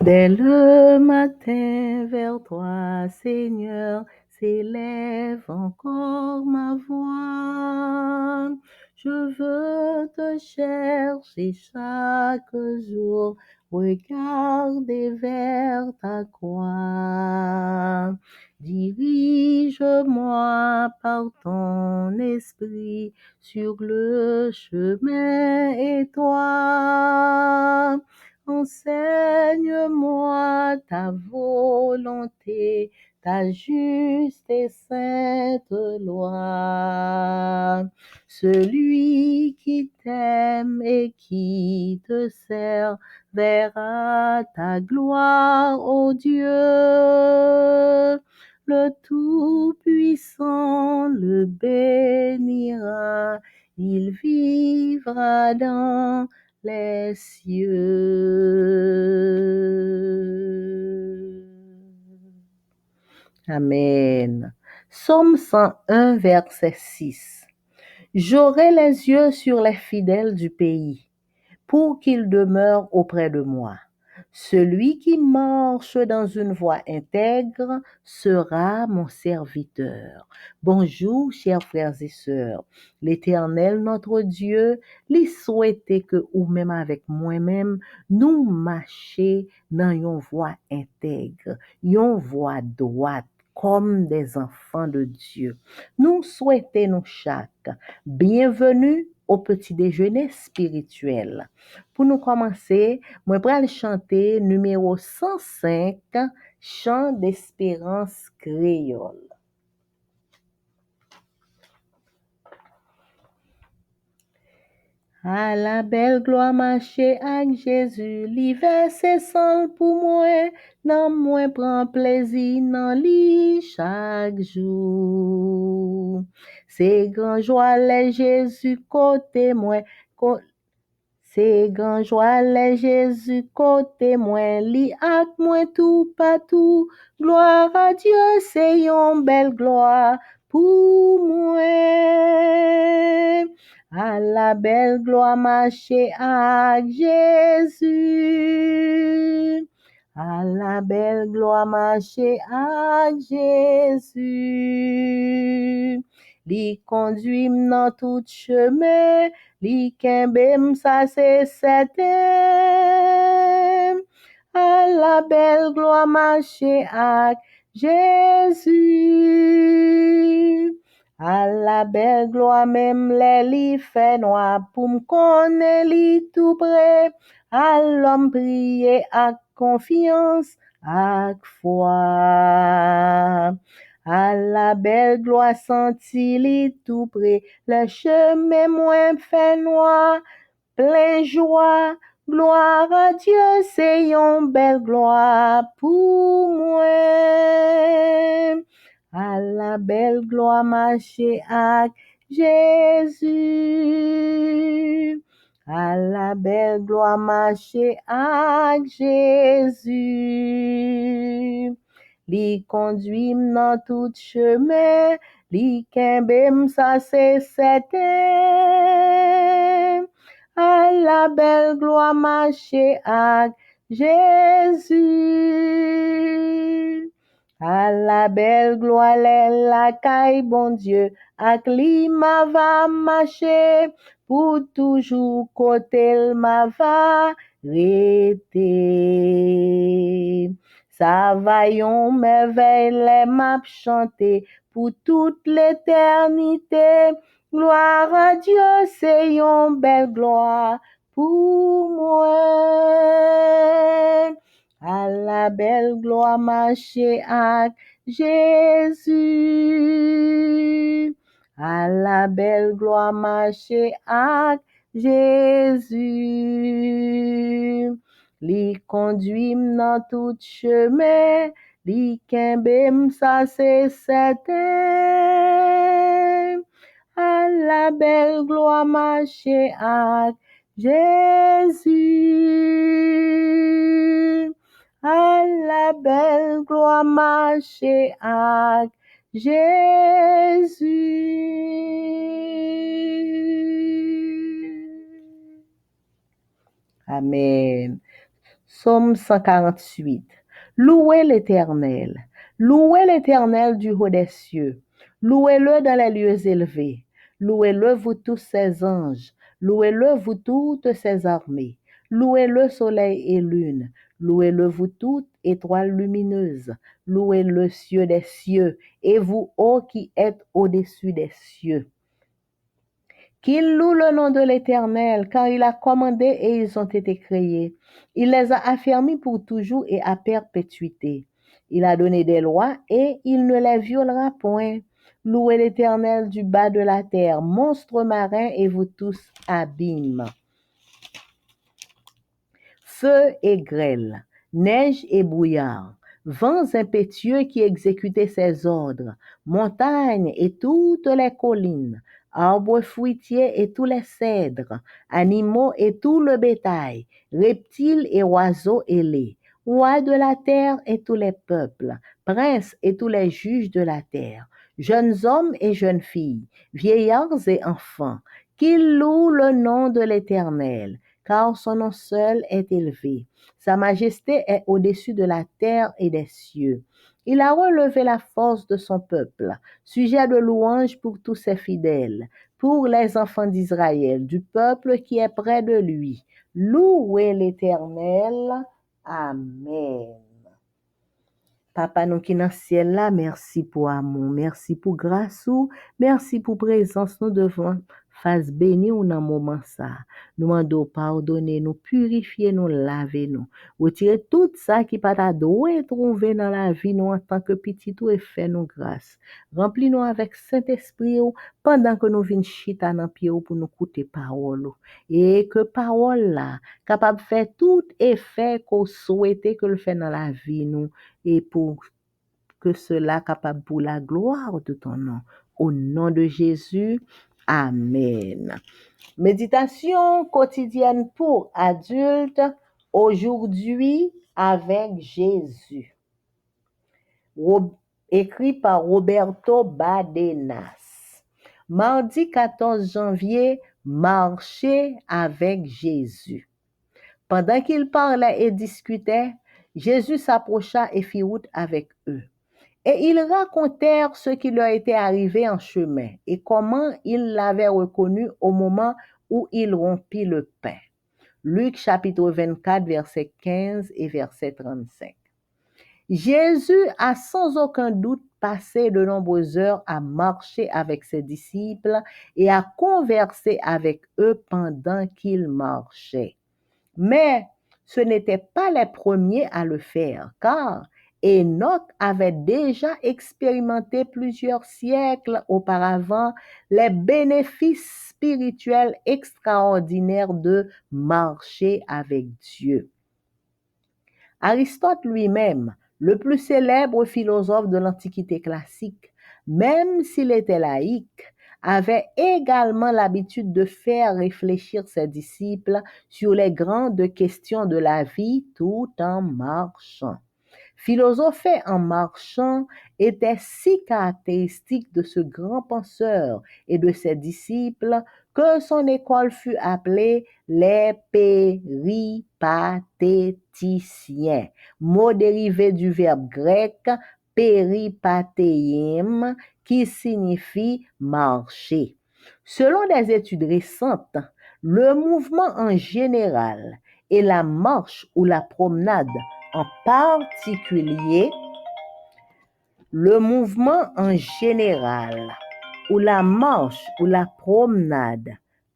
Dès le matin vers toi, Seigneur, s'élève encore ma voix. Je veux te chercher chaque jour, regarder vers ta croix. Dirige-moi par ton esprit sur le chemin étroit. Enseigne-moi ta volonté, ta juste et sainte loi. Celui qui t'aime et qui te sert verra ta gloire, ô Dieu. Le Tout-Puissant le bénira, il vivra dans les cieux. Amen. Psaume 101, verset 6. J'aurai les yeux sur les fidèles du pays, pour qu'ils demeurent auprès de moi. Celui qui marche dans une voie intègre sera mon serviteur. Bonjour, chers frères et sœurs. L'Éternel, notre Dieu, lui souhaitait que, ou même avec moi-même, nous marchions dans une voie intègre, une voie droite, comme des enfants de Dieu. Nous souhaitons nous chaque bienvenue au petit déjeuner spirituel. Pour nous commencer, moi vais chanter numéro 105, chant d'espérance créole. À la belle gloire marcher avec Jésus, l'hiver c'est seul pour moi, non moi prend plaisir dans lui chaque jour. C'est grand joie les Jésus côté moi, c'est grand joie les Jésus côté moi, li ak moi tout partout. Gloire à Dieu, c'est une belle gloire pour moi. À la belle gloire marcher avec Jésus. À la belle gloire marcher avec Jésus. Li conduit dans tout chemin, li kembe ça c'est certain. À la belle gloire marcher avec Jésus. À la belle gloire même les li fait noir pour me connaître li tout près. À l'homme prier avec confiance, avec foi. À la belle gloire senti li tout près. Le chemin moins fait noir, plein joie. Gloire à Dieu, c'est une belle gloire pour moi. À la belle gloire marcher avec Jésus. À la belle gloire marcher avec Jésus. Li conduit dans tout chemin, li kembe ça c'est certain. À la belle gloire marcher avec Jésus. À la belle gloire la caille bon Dieu, ak li ma va marcher, pour toujours côté ma va rester. Ça va yon merveille les m'a chanter pour toute l'éternité. Gloire à Dieu, c'est une belle gloire pour moi. À la belle gloire marcher avec Jésus. À la belle gloire marcher avec Jésus. Li conduit dans tout chemin, li kembe ça c'est certain. À la belle gloire marcher avec Jésus. À la belle gloire marcher avec Jésus. Amen. Psaume 148. Louez l'Éternel. Louez l'Éternel du haut des cieux. Louez-le dans les lieux élevés. Louez-le, vous tous ses anges. Louez-le, vous toutes ses armées. Louez-le, soleil et lune. Louez-le, vous toutes étoiles lumineuses. Louez le cieux des cieux, et vous, ô qui êtes au-dessus des cieux. Qu'ils louent le nom de l'Éternel, car il a commandé et ils ont été créés. Il les a affermis pour toujours et à perpétuité. Il a donné des lois et il ne les violera point. Louez l'Éternel du bas de la terre, monstres marins et vous tous abîmes. Feu et grêle, neige et brouillard, vents impétueux qui exécutaient ses ordres, montagnes et toutes les collines, arbres fruitiers et tous les cèdres, animaux et tout le bétail, reptiles et oiseaux ailés, rois de la terre et tous les peuples, princes et tous les juges de la terre, jeunes hommes et jeunes filles, vieillards et enfants, qu'ils louent le nom de l'Éternel, car son nom seul est élevé. Sa majesté est au-dessus de la terre et des cieux. Il a relevé la force de son peuple, sujet de louange pour tous ses fidèles, pour les enfants d'Israël, du peuple qui est près de lui. Louez l'Éternel. Amen. Papa nou ki nan ciel là, merci pour amour, merci pour grâce ou, merci pour présence nous devant face béni ou dans moment ça. Nous mandons pardonner, nous purifier, nous laver nous. Retirer tout ça qui pas ta doué trouver dans la vie nous en tant que petit ou et fait nous grâce. Remplis nous avec Saint-Esprit ou pendant que nous venons chita dans pied ou pour nous écouter parole ou. Et que parole là capable de faire tout effet qu'on souhaitait que le fait dans la vie nous et pour que cela capable pour la gloire de ton nom. Au nom de Jésus, Amen. Méditation quotidienne pour adultes, aujourd'hui avec Jésus. Écrit par Roberto Badenas. Mardi 14 janvier, marcher avec Jésus. Pendant qu'ils parlaient et discutaient, Jésus s'approcha et fit route avec eux. Et ils racontèrent ce qui leur était arrivé en chemin et comment ils l'avaient reconnu au moment où il rompit le pain. Luc chapitre 24, verset 15 et verset 35. Jésus a sans aucun doute passé de nombreuses heures à marcher avec ses disciples et à converser avec eux pendant qu'il marchait. Mais ce n'étaient pas les premiers à le faire, car Enoch avait déjà expérimenté plusieurs siècles auparavant les bénéfices spirituels extraordinaires de marcher avec Dieu. Aristote lui-même, le plus célèbre philosophe de l'Antiquité classique, même s'il était laïque, avait également l'habitude de faire réfléchir ses disciples sur les grandes questions de la vie tout en marchant. Philosopher en marchant était si caractéristique de ce grand penseur et de ses disciples que son école fut appelée les péripatéticiens, mot dérivé du verbe grec péripatéiem qui signifie marcher. Selon des études récentes, le mouvement en général et la marche ou la promenade en particulier, le mouvement en général ou la marche ou la promenade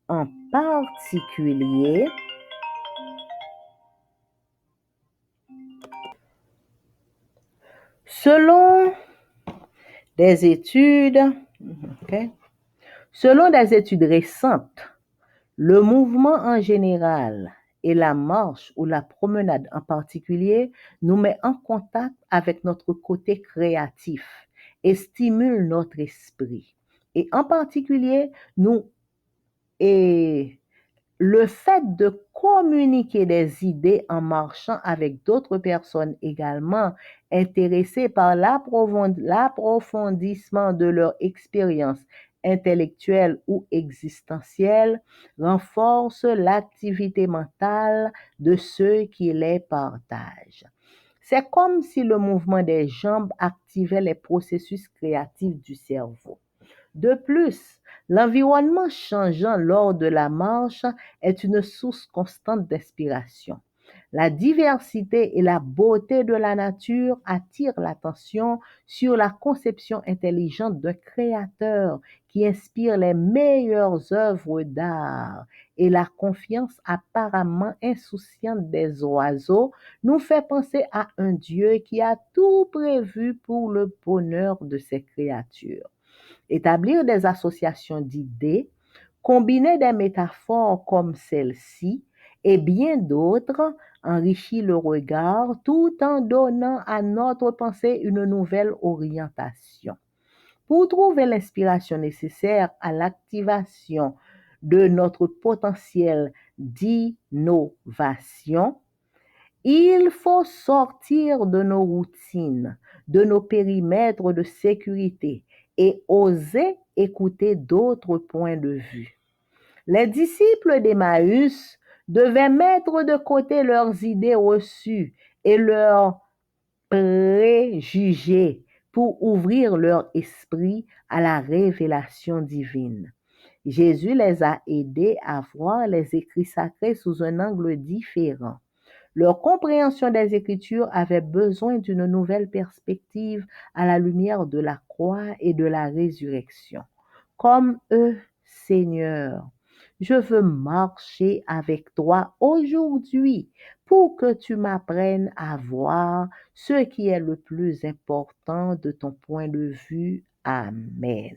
en particulier selon des études récentes, le mouvement en général et la marche ou la promenade en particulier nous met en contact avec notre côté créatif et stimule notre esprit. Et en particulier, le fait de communiquer des idées en marchant avec d'autres personnes également intéressées par l'approfondissement de leur expérience intellectuelle ou existentielle renforcent l'activité mentale de ceux qui les partagent. C'est comme si le mouvement des jambes activait les processus créatifs du cerveau. De plus, l'environnement changeant lors de la marche est une source constante d'inspiration. La diversité et la beauté de la nature attirent l'attention sur la conception intelligente d'un créateur qui inspire les meilleures œuvres d'art, et la confiance apparemment insouciante des oiseaux nous fait penser à un Dieu qui a tout prévu pour le bonheur de ses créatures. Établir des associations d'idées, combiner des métaphores comme celle-ci et bien d'autres enrichit le regard tout en donnant à notre pensée une nouvelle orientation. Pour trouver l'inspiration nécessaire à l'activation de notre potentiel d'innovation, il faut sortir de nos routines, de nos périmètres de sécurité et oser écouter d'autres points de vue. Les disciples d'Emmaüs devaient mettre de côté leurs idées reçues et leurs préjugés pour ouvrir leur esprit à la révélation divine. Jésus les a aidés à voir les écrits sacrés sous un angle différent. Leur compréhension des Écritures avait besoin d'une nouvelle perspective à la lumière de la croix et de la résurrection. Comme eux, Seigneur, je veux marcher avec toi aujourd'hui pour que tu m'apprennes à voir ce qui est le plus important de ton point de vue. Amen.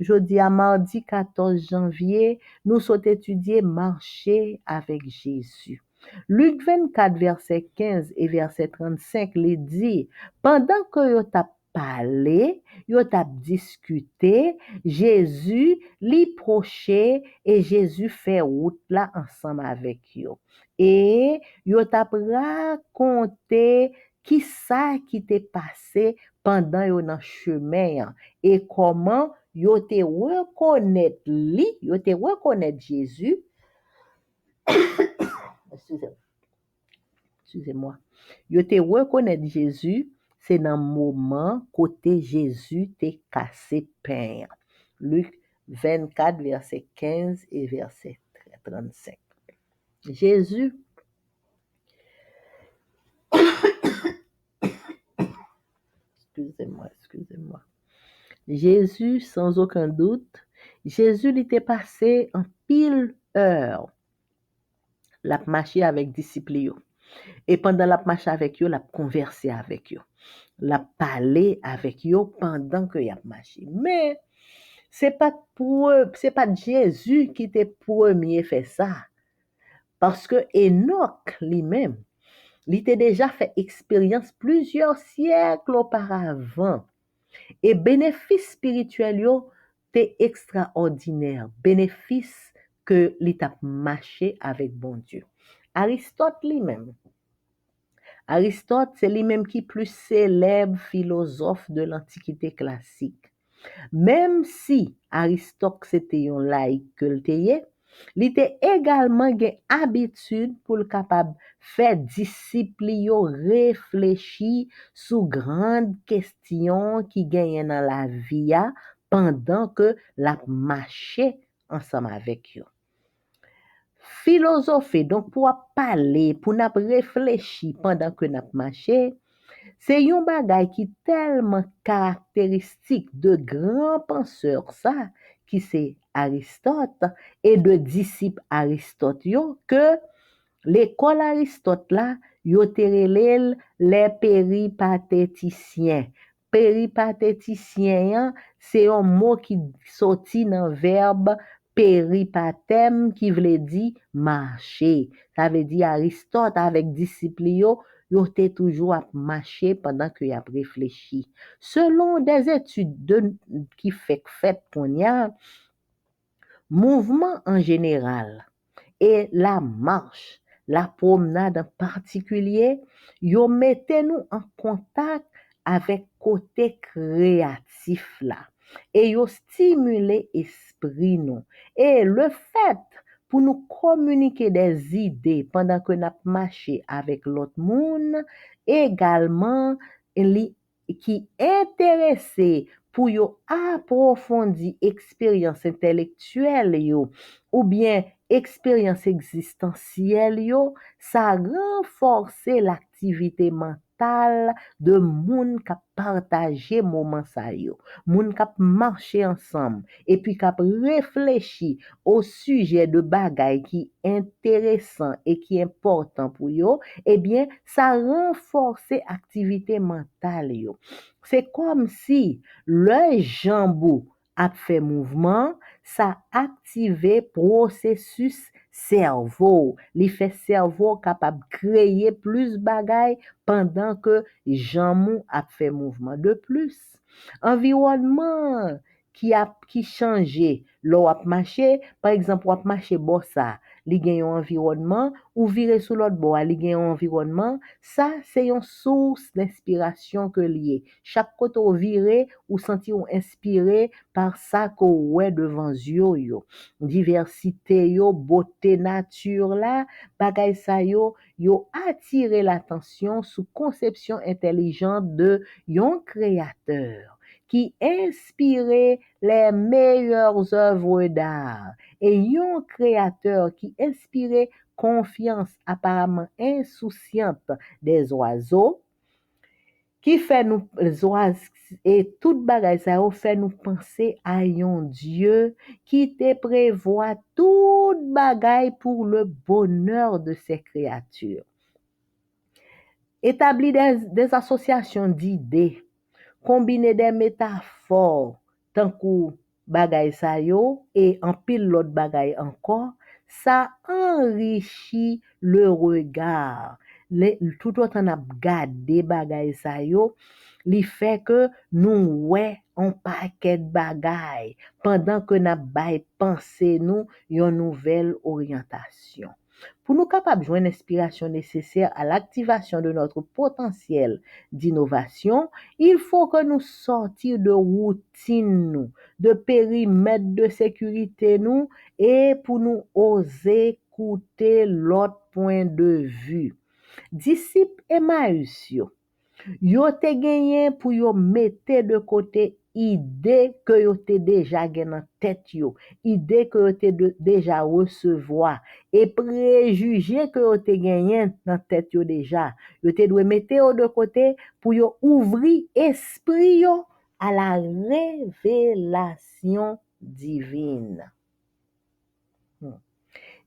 Jeudi à mardi 14 janvier, nous sommes étudier marcher avec Jésus. Luc 24, verset 15 et verset 35, les dit, pendant que yo t'a parlé, yo t'a discuté, Jésus li proché et Jésus fait route là ensemble avec yo. Et yo t'a raconté qui ça qui t'est passé pendant yo dans chemin et comment yo te reconnaître li, yo te reconnaître Jésus, excusez-moi, yo te reconnaître Jésus, c'est dans le moment côté Jésus te cassé pain. Luc 24, verset 15 et verset 35. Jésus, excusez-moi. Jésus, sans aucun doute, Jésus l'était passé en pile heure. L'a marché avec discipline. Et pendant la marche avec eux, l'a conversé avec eux. L'a parlé avec eux pendant que y a marché. Mais c'est pas Jésus qui était premier fait ça. Parce que Enoch lui-même, il était déjà fait expérience plusieurs siècles auparavant. Et bénéfice spirituel yo t'es extraordinaire. Bénéfice que l'étape marché avec bon Dieu. Aristote lui-même. Aristote, c'est lui-même qui plus célèbre philosophe de l'Antiquité classique. Même si Aristote c'était un laïc que l'était, il était également gen habitude pour le capable faire disciple yo réfléchir sous grandes questions qui gagnent dans la vie pendant que la marché ensemble avec eux. Philosopher, donc pour parler, pour n'a réfléchir pendant que n'a marché, c'est un bagay qui tellement caractéristique de grands penseurs ça, qui c'est Aristote et de disciples Aristote yo, que l'école Aristote là, yo te relèl les péripatéticiens. Péripatéticien, c'est un mot qui sorti dans verbe péripatem qui veut dire marcher. Ça veut dire Aristote avec disciple yo te toujours à marcher pendant que y a réfléchi. Selon des études qui fait qu'on y a mouvement en général et la marche, la promenade en particulier, yo mettez nous en contact avec côté créatif là. et yo stimule esprit nous. Et le fait pour nous communiquer des idées pendant que nous marché avec l'autre monde, également, qui intéressé pour yo approfondir expérience intellectuelle yo, ou bien expérience existentielle yo, ça renforce l'activité mentale de moun qui partager moment ça yo, moun qui marcher ensemble et puis qui réfléchir au sujet de bagaille qui intéressant et qui important pour yo, eh bien ça renforce activité mentale yo. C'est comme si le jambou a fait mouvement, ça active processus cerveau. Li fait cerveau capable créer plus bagaille pendant que jambou a fait mouvement. De plus, environnement qui changé, l'eau a marché, par exemple, ou a marché bossa, li gen un environnement, ou virer sous l'autre bord, li gen un environnement, ça c'est une source d'inspiration que lié. Chaque côté ou viré ou senti ou inspiré par ça que ouais devant yeux yo. Diversité yo, beauté nature là, bagay ça yo attiré l'attention sous conception intelligente de yon créateur qui inspirait les meilleures œuvres d'art et un créateur qui inspirait confiance apparemment insouciante des oiseaux qui fait nous les oiseaux et toute bagaille ça fait nous penser à un Dieu qui te prévoit toute bagaille pour le bonheur de ses créatures. Établir des associations d'idées, combiner des métaphores tant que bagay sa yo et en pile l'autre bagay encore, ça enrichit le regard. Tout autant a gardé bagay sa yo, li fait que nous ouais on paquet de bagay pendant que n'a bay penser nous une nouvelle orientation. Pour nous capables de joindre l'inspiration nécessaire à l'activation de notre potentiel d'innovation, il faut que nous sortions de routine, nous, de périmètre de sécurité, nous, et pour nous oser écouter l'autre point de vue. Disciples Emmaüs, yo te genyen pour yo mette de côté idée que yo te déjà gen dans tête yo, idée que yo te déjà recevoir et préjugés que yo te genyen dans tête yo déjà, yo te doit mette yo de côté pour yo ouvrir esprit yo à la révélation divine.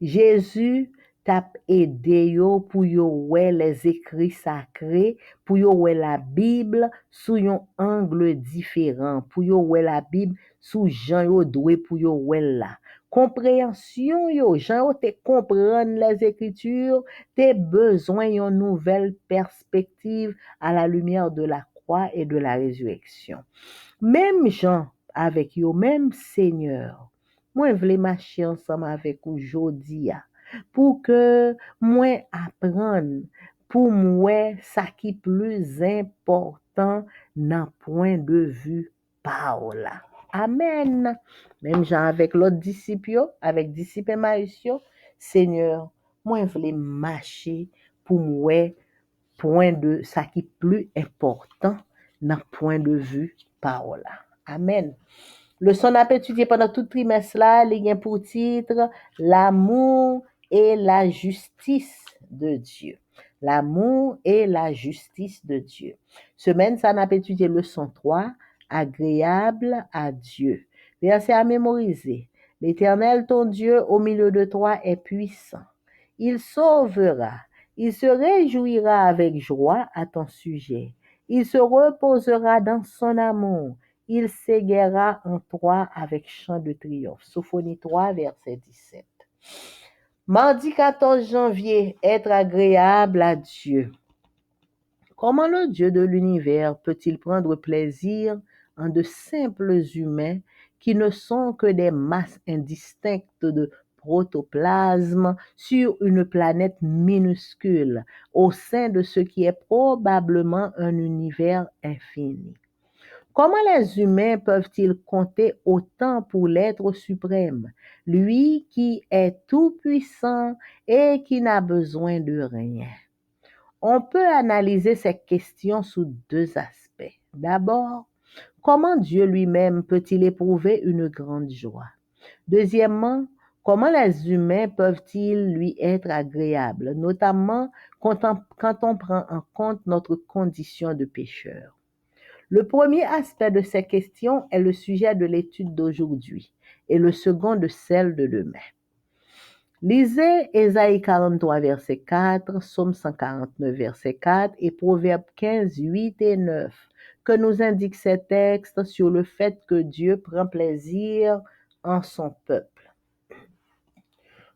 Jésus t'a aidé yo pour yo ouais les écrits sacrés, pour yo ouais la Bible sous un angle différent, pour yo ouais la Bible sous Jean yo doué pour yo ouais là. Compréhension yo, Jean yo te comprendre les écritures, te besoin une nouvelle perspective à la lumière de la croix et de la résurrection. Même Jean avec yo, même Seigneur, moi vle marcher ensemble avec vous jodi a pour que moi apprendre pour moi ça qui plus important dans point de vue Paola. Amen. Même Jean avec l'autre disciple, avec disciple Emmaüs, Seigneur, moi vle marcher pour moi point de ça qui plus important dans point de vue Paola. Amen. Leçon n'a pas étudié pendant tout trimestre là, il y a pour titre l'amour et la justice de Dieu. L'amour et la justice de Dieu. Semaine, ça n'a pas étudié leçon 3, agréable à Dieu. Verset à mémoriser. L'Éternel, ton Dieu, au milieu de toi est puissant. Il sauvera. Il se réjouira avec joie à ton sujet. Il se reposera dans son amour. Il s'éguera en toi avec chant de triomphe. Sophonie 3, verset 17. Mardi 14 janvier, être agréable à Dieu. Comment le Dieu de l'univers peut-il prendre plaisir en de simples humains qui ne sont que des masses indistinctes de protoplasme sur une planète minuscule au sein de ce qui est probablement un univers infini? Comment les humains peuvent-ils compter autant pour l'être suprême, lui qui est tout-puissant et qui n'a besoin de rien? On peut analyser cette question sous deux aspects. D'abord, comment Dieu lui-même peut-il éprouver une grande joie? Deuxièmement, comment les humains peuvent-ils lui être agréables, notamment quand on prend en compte notre condition de pécheur? Le premier aspect de ces questions est le sujet de l'étude d'aujourd'hui et le second de celle de demain. Lisez Ésaïe 43, verset 4, Psaume 149, verset 4 et Proverbe 15, 8 et 9, que nous indiquent ces textes sur le fait que Dieu prend plaisir en son peuple.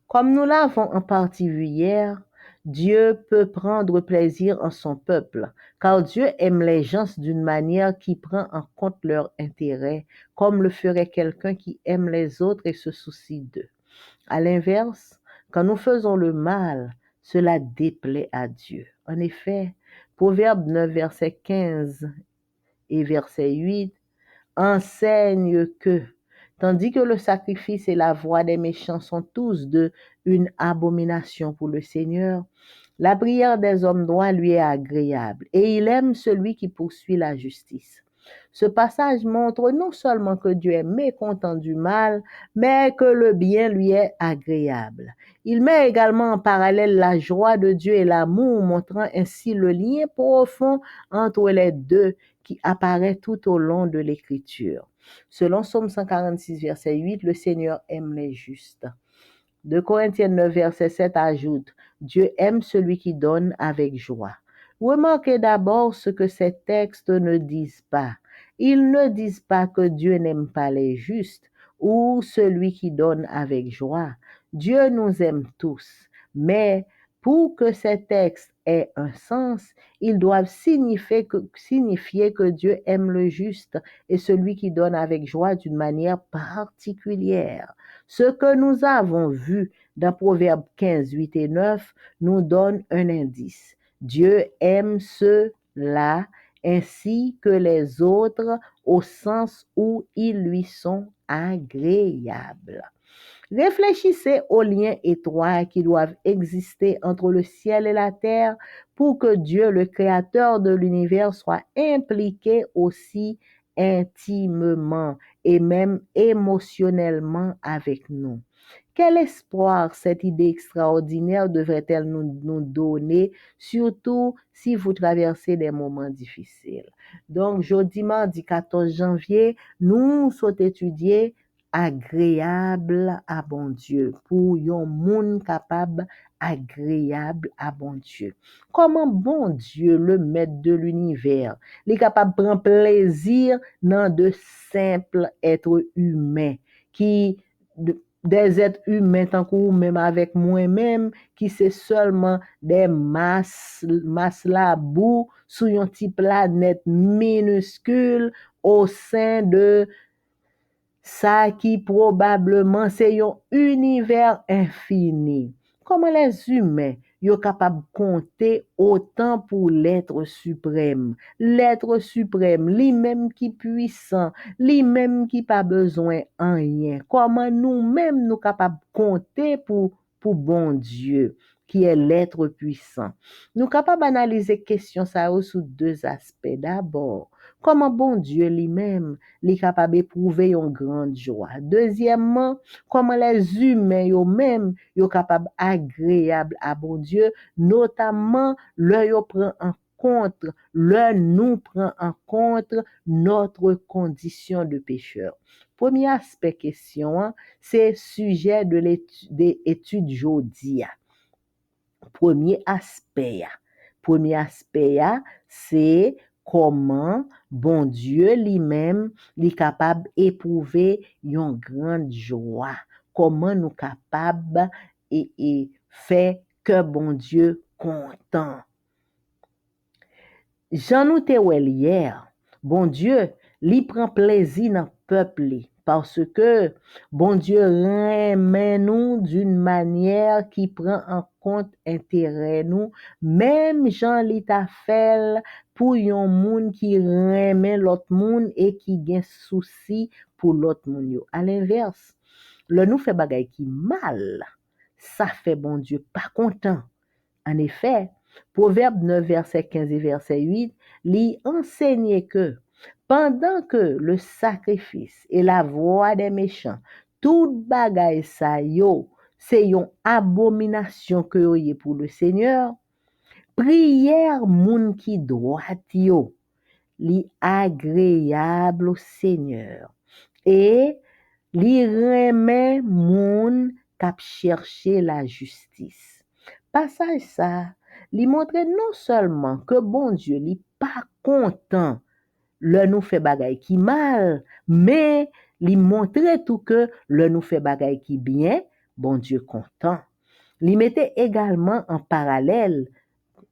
Comme nous l'avons en partie vu hier, Dieu peut prendre plaisir en son peuple, car Dieu aime les gens d'une manière qui prend en compte leur intérêt, comme le ferait quelqu'un qui aime les autres et se soucie d'eux. À l'inverse, quand nous faisons le mal, cela déplaît à Dieu. En effet, Proverbe 9, verset 15 et verset 8 enseigne que, tandis que le sacrifice et la voix des méchants sont tous deux une abomination pour le Seigneur, la prière des hommes droits lui est agréable et il aime celui qui poursuit la justice. Ce passage montre non seulement que Dieu est mécontent du mal, mais que le bien lui est agréable. Il met également en parallèle la joie de Dieu et l'amour, montrant ainsi le lien profond entre les deux qui apparaît tout au long de l'Écriture. Selon Psaume 146, verset 8, le Seigneur aime les justes. 2 Corinthiens 9, verset 7 ajoute, Dieu aime celui qui donne avec joie. Remarquez d'abord ce que ces textes ne disent pas. Ils ne disent pas que Dieu n'aime pas les justes ou celui qui donne avec joie. Dieu nous aime tous, mais pour que ces textes aient un sens, ils doivent signifier que Dieu aime le juste et celui qui donne avec joie d'une manière particulière. Ce que nous avons vu dans Proverbe 15, 8 et 9 nous donne un indice. Dieu aime ceux-là ainsi que les autres au sens où ils lui sont agréables. Réfléchissez aux liens étroits qui doivent exister entre le ciel et la terre pour que Dieu, le créateur de l'univers, soit impliqué aussi intimement et même émotionnellement avec nous. Quel espoir cette idée extraordinaire devrait-elle nous donner, surtout si vous traversez des moments difficiles. Donc, jeudi, mardi 14 janvier, nous sommes étudiés agréable à bon Dieu, pour yon moun capable agréable à bon Dieu. Comment bon Dieu, le maître de l'univers, est capable de prendre plaisir dans de simples êtres humains, des êtres humains tant que même avec moi-même, qui c'est seulement des masses la boue sur une petite planète minuscule au sein de ça qui probablement c'est un univers infini. Comment les humains sont capables de compter autant pour l'être suprême? L'être suprême, lui-même qui est puissant, lui-même qui n'a pas besoin de rien. Comment nous-mêmes nous capables de compter pour bon Dieu, qui est l'être puissant? Nous capables d'analyser question ça sous deux aspects. D'abord, comment bon Dieu lui-même est capable d'éprouver une grande joie. Deuxièmement, comment les humains eux-mêmes sont capables agréables à bon Dieu, notamment leur prend en compte, leur nous prend en compte notre condition de pécheur. Premier aspect question, c'est sujet de l'étude jeudi. Premier aspect, c'est comment bon Dieu lui-même est capable d'éprouver une grande joie. Comment nous capables et faire que bon Dieu content. Jean nous te hier, bon Dieu, lui prend plaisir dans le peuple parce que bon Dieu aime nous d'une manière qui prend en compte intérêt nous, même Jean li ta fait pour yon moun qui remet l'autre moun et qui gen souci pour l'autre moun yo. À l'inverse, le nous fait bagay qui mal, ça fait bon Dieu pas content. En effet, Proverbe 9, verset 15 et verset 8, lui enseignait que pendant que le sacrifice et la voix des méchants, tout bagay sa yo, c'est une abomination que yo yé pour le Seigneur, prière moun qui droit yo, li agréable au Seigneur. Et li remet moun kap chercher la justice. Passage ça, li montre non seulement que bon Dieu li pas content le nous fait bagay qui mal, mais li montre tout que le nous fait bagay qui bien, bon Dieu content. Li mettait également en parallèle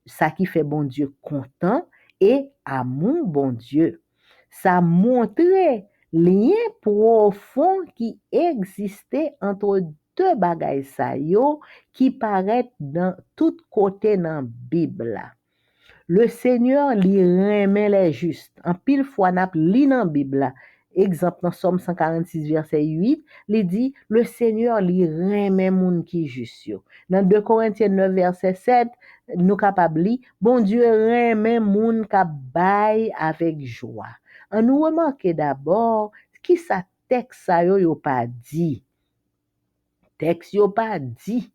ça qui fait bon Dieu content et amour bon Dieu. Ça montrait lien profond qui existait entre deux bagailles ça yo qui paraît dans tout côté dans la Bible. Le Seigneur li remet les justes. En pile fois n'a li dans Bible. Exemple dans Somme 146 verset 8, il dit le Seigneur li remet moun qui juste yo. Dans 2 Corinthiens 9 verset 7, nous capable li bon Dieu remet moun ka bay avec joie. On nous remarque d'abord qui ça texte ça yo pas dit. Texte yo pas dit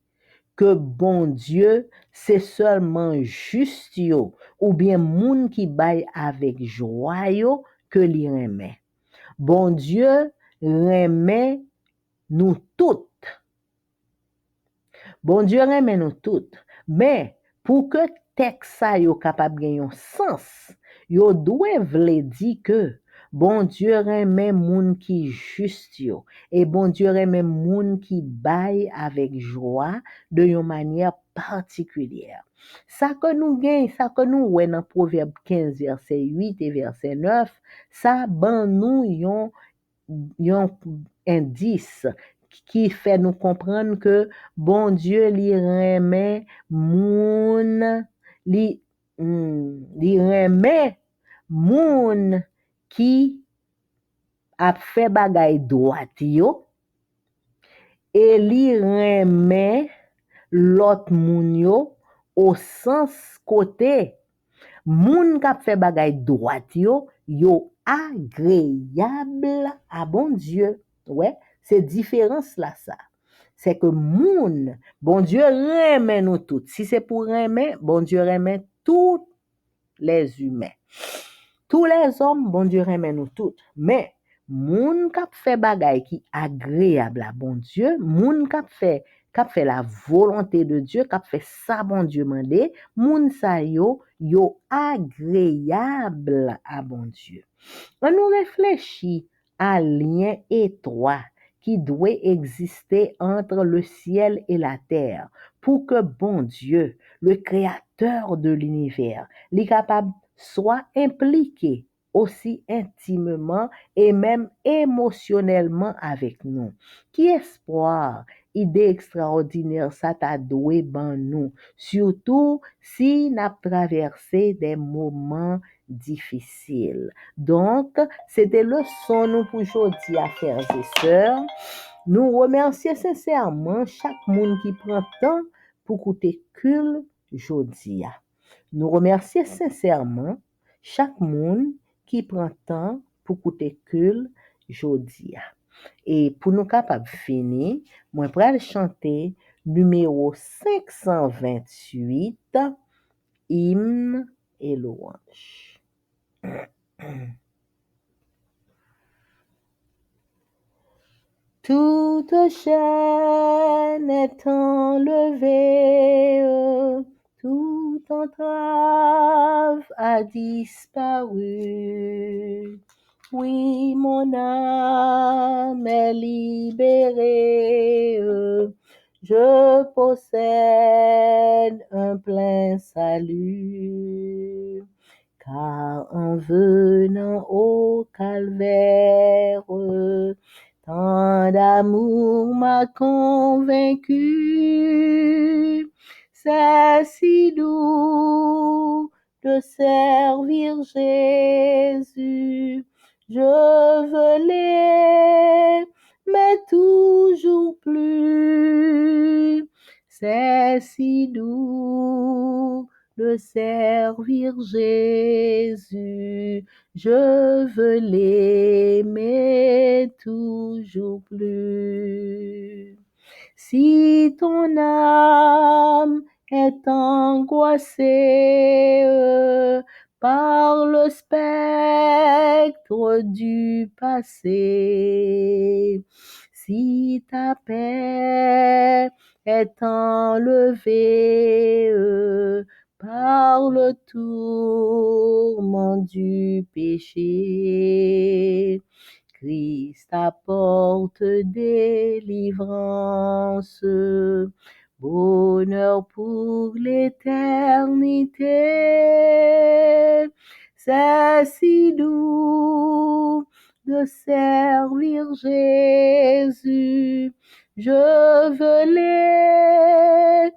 que bon Dieu, c'est seulement juste yo, ou bien moun qui baille avec joie yo, que li remet. Bon Dieu remet nous toutes. Bon Dieu remet nous toutes. Mais pour que texte ça yo capable gagner un sens, yo doit vle dire que bon Dieu remet moun qui juste yo et bon Dieu remet moun qui baille avec joie de une manière particulière. Ça que nous gagne, ça que nous ouais dans Proverbe 15 verset 8 et verset 9, ça ban nous yon indice qui fait nous comprendre que bon Dieu li remet moun li remet moun qui a fait bagay droit yo et li remet l'autre moun yo au sens côté moun qui a fait bagay droit yo agréable à bon Dieu. Ouais, c'est différence là ça. C'est que moun, bon Dieu remet nous toutes. Si c'est pour remet, bon Dieu remet tous les humains. Tous les hommes, bon Dieu remet nous toutes. Mais moun k'ap fait bagay qui agréable à bon Dieu, moun k'ap fait la volonté de Dieu, k'ap fait ça bon Dieu mandé, moun sa yo agréable à bon Dieu. On nous réfléchit à lien étroit qui doit exister entre le ciel et la terre pour que bon Dieu, le créateur de l'univers, soit capable soit impliqué aussi intimement et même émotionnellement avec nous. Qui espoir, idée extraordinaire ça t'a doué ban nous, surtout si n'a traversé des moments difficiles. Donc, c'était le son nous pour aujourd'hui à frères et sœurs. Nous remercions sincèrement chaque monde qui prend temps pour écouter Cul aujourd'hui. Nous remercions sincèrement chaque monde qui prend temps pour écouter Cul aujourd'hui. Et pour nous capables finir, moi pral chanter numéro 528 hymne et louange. Toute chaîne est enlevée, toute entrave a disparu. Oui, mon âme est libérée, je possède un plein salut. Car en venant au calvaire, tant d'amour m'a convaincu. C'est si doux de servir Jésus. Je veux l'aimer toujours plus. C'est si doux de servir Jésus. Je veux l'aimer toujours plus. Si ton âme est angoissée par le spectre du passé, si ta paix est enlevée par le tourment du péché, Christ apporte délivrance, bonheur pour l'éternité. C'est si doux de servir Jésus. Je veux l'aimer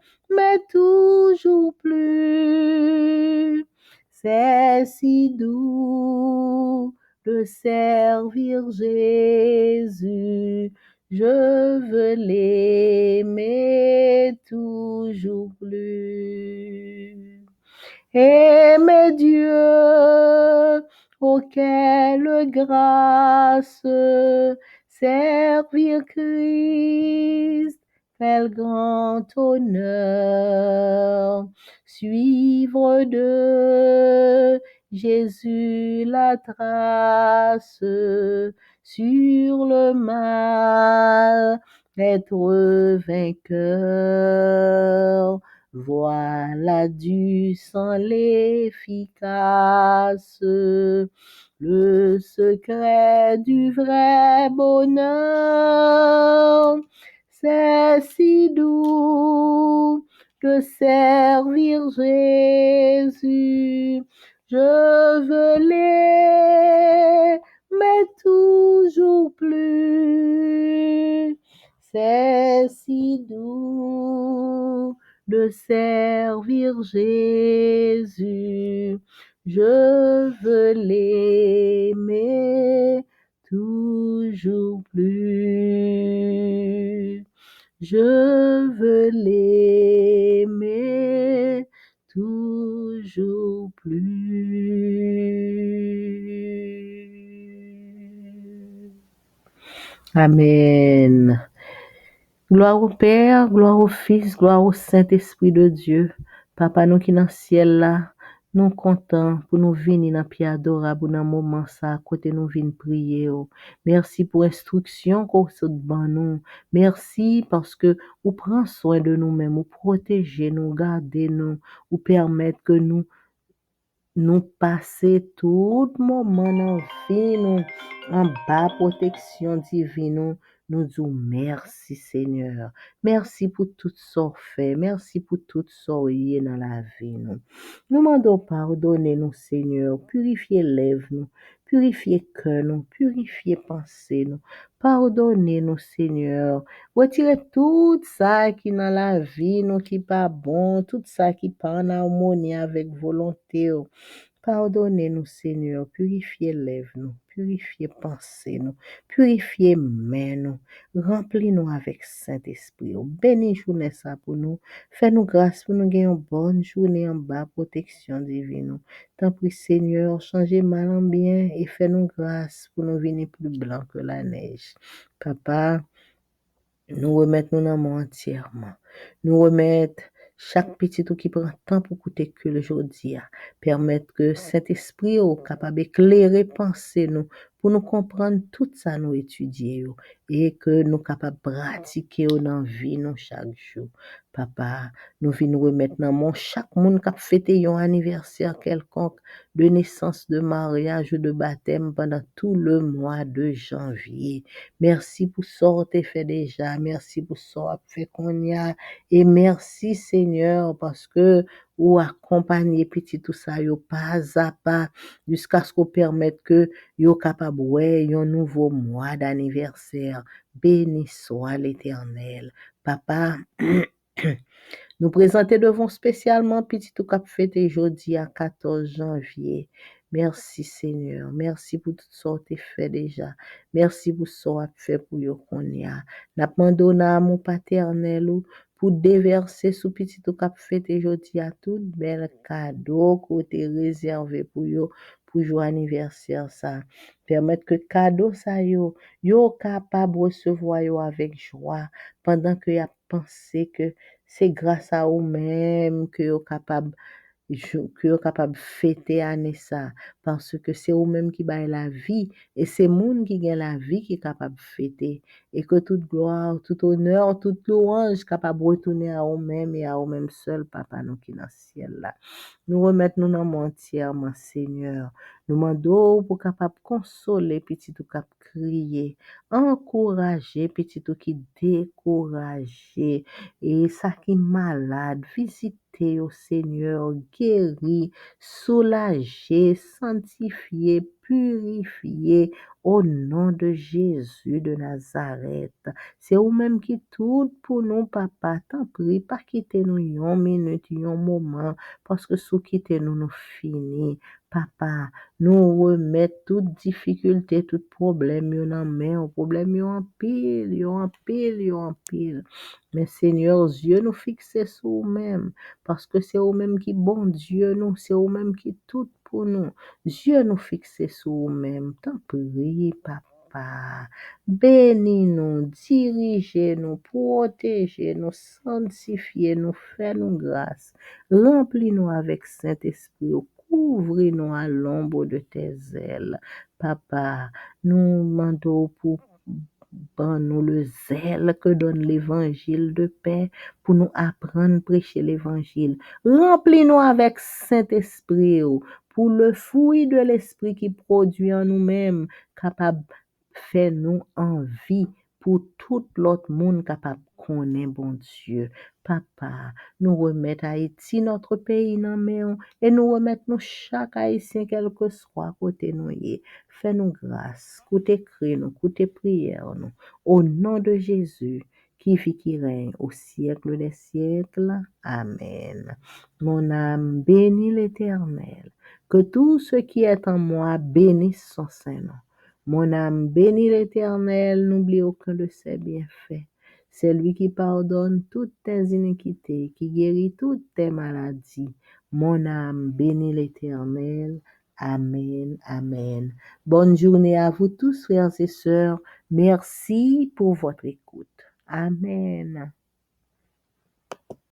toujours plus. C'est si doux de servir Jésus. Je veux l'aimer toujours plus. Aimer Dieu, oh quelle grâce, servir Christ, quel grand honneur, suivre de Jésus la trace, sur le mal, être vainqueur. Voilà du sang l'efficace, le secret du vrai bonheur. C'est si doux de servir Jésus. Je veux l'aimer toujours plus. C'est si doux de servir Jésus. Je veux l'aimer toujours plus. Je veux l'aimer toujours plus. Amen. Gloire au Père, gloire au Fils, gloire au Saint-Esprit de Dieu. Papa nous qui dans le ciel là, nous contents pour nous venir dans pied adorable dans moment ça côté nous venir prier. Merci pour instruction qu'on se donne nous. Merci parce que vous prenez soin de nous-mêmes, vous protégez nous, gardez nous, vous permettez que nous passer tout moment dans vie nous en bas protection divine nous disons merci Seigneur. Merci pour tout ce fait. Merci pour tout ce dans la vie nous. Nous demandons pardonner nous Seigneur. Purifier lèvres nous. Purifier cœur nous. Purifier pensée nous. Pardonnez nous Seigneur. Retirez tout ça qui dans la vie nous qui pas bon. Tout ça qui pas en harmonie avec volonté. Pardonnez-nous, Seigneur, purifiez lèvres nous, purifiez pensées nous, purifiez mains nous, remplis-nous avec Saint-Esprit. Bénis journée ça pour nous, fais-nous grâce pour nous gagner une bonne journée en bas, protection divine. Tant pis, Seigneur, changez mal en bien et fais-nous grâce pour nous venir plus blanc que la neige. Papa, nous remettons nos mains entièrement. Nous remettons chaque petit tout qui prend temps pour écouter que le jour permettre que Saint-Esprit soit capable d'éclairer penser nous pour nous comprendre tout ça nous étudier et que nous capables pratiquer dans la vie nous chaque jour. Papa, nous venons remettre dans mon chaque monde qui a fêté un anniversaire quelconque de naissance, de mariage ou de baptême pendant tout le mois de janvier. Merci pour ce que tu fait déjà. Merci pour ce que tu fait qu'on y a. Et merci Seigneur parce que ou accompagner petit tout ça yo pas à pas jusqu'à ce qu'on permette que yo capable ouais un nouveau mois d'anniversaire. Béni soit l'Éternel. Papa Nous présenter devant spécialement petit tout cap fêté jeudi à 14 janvier. Merci Seigneur. Merci pour tout ça que tu fait déjà. Merci pour ce que tu fait pour yo qu'on y a. N'a demandé à mon paternel ou pour déverser sous petit tout cap fêté jeudi à tout bel cadeau que tu réservé pour yo pour jour anniversaire ça. Permettre que cadeau ça yo capable recevoir yo avec joie pendant que y a pensé que c'est grâce à vous-même que vous capable que vous capable fêter année ça parce que c'est vous-même qui baille la vie et c'est monde qui gagne la vie qui est capable fêter et que toute gloire, tout honneur, toute louange capable retourner à vous-même et à vous-même seul papa nous qui dans le ciel là. Nous remettons nous dans mon entièrement, Seigneur. Nous demandons pour capable consoler petit tout cap crier, encourager petit tout qui découragé et ça qui malade, visiter au Seigneur, guérir, soulager, sanctifier, purifier au nom de Jésus de Nazareth. C'est vous-même qui tout pour nous, papa. Tant pis, pas quitter nous une minute, un moment parce que sous quitter nous, nous fini. Papa, nous remettre toute difficulté, tout problème, yon en main, problème, yon en pile, yon en pile, yon en pile. Mais Seigneur, Dieu nous fixe sur vous-même, parce que c'est vous-même qui bon Dieu nous, c'est vous-même qui tout pour nous. Dieu nous fixe sur vous-même. Tant pis, papa. Bénis-nous, dirigez-nous, protégez-nous, sanctifiez-nous, fais-nous grâce. Remplis-nous avec Saint-Esprit, couvre-nous à l'ombre de tes ailes. Papa, nous demandons pour nous le zèle que donne l'évangile de paix pour nous apprendre à prêcher l'évangile. Remplis-nous avec Saint-Esprit pour le fruit de l'Esprit qui produit en nous-mêmes, capable de faire nous envie pour tout l'autre monde capable de connaître bon Dieu. Papa, nous remettons Haïti, notre pays, dans main et nous remettons nous chaque Haïtien, quel que soit côté nous. Fais-nous grâce, côté cri nous, côté prière nous. Au nom de Jésus, qui vit, qui règne au siècle des siècles. Amen. Mon âme bénit l'Éternel. Que tout ce qui est en moi bénisse son Saint-Nom. Mon âme bénit l'Éternel, n'oublie aucun de ses bienfaits. C'est lui qui pardonne toutes tes iniquités, qui guérit toutes tes maladies. Mon âme bénit l'Éternel. Amen, amen. Bonne journée à vous tous, frères et sœurs. Merci pour votre écoute. Amen.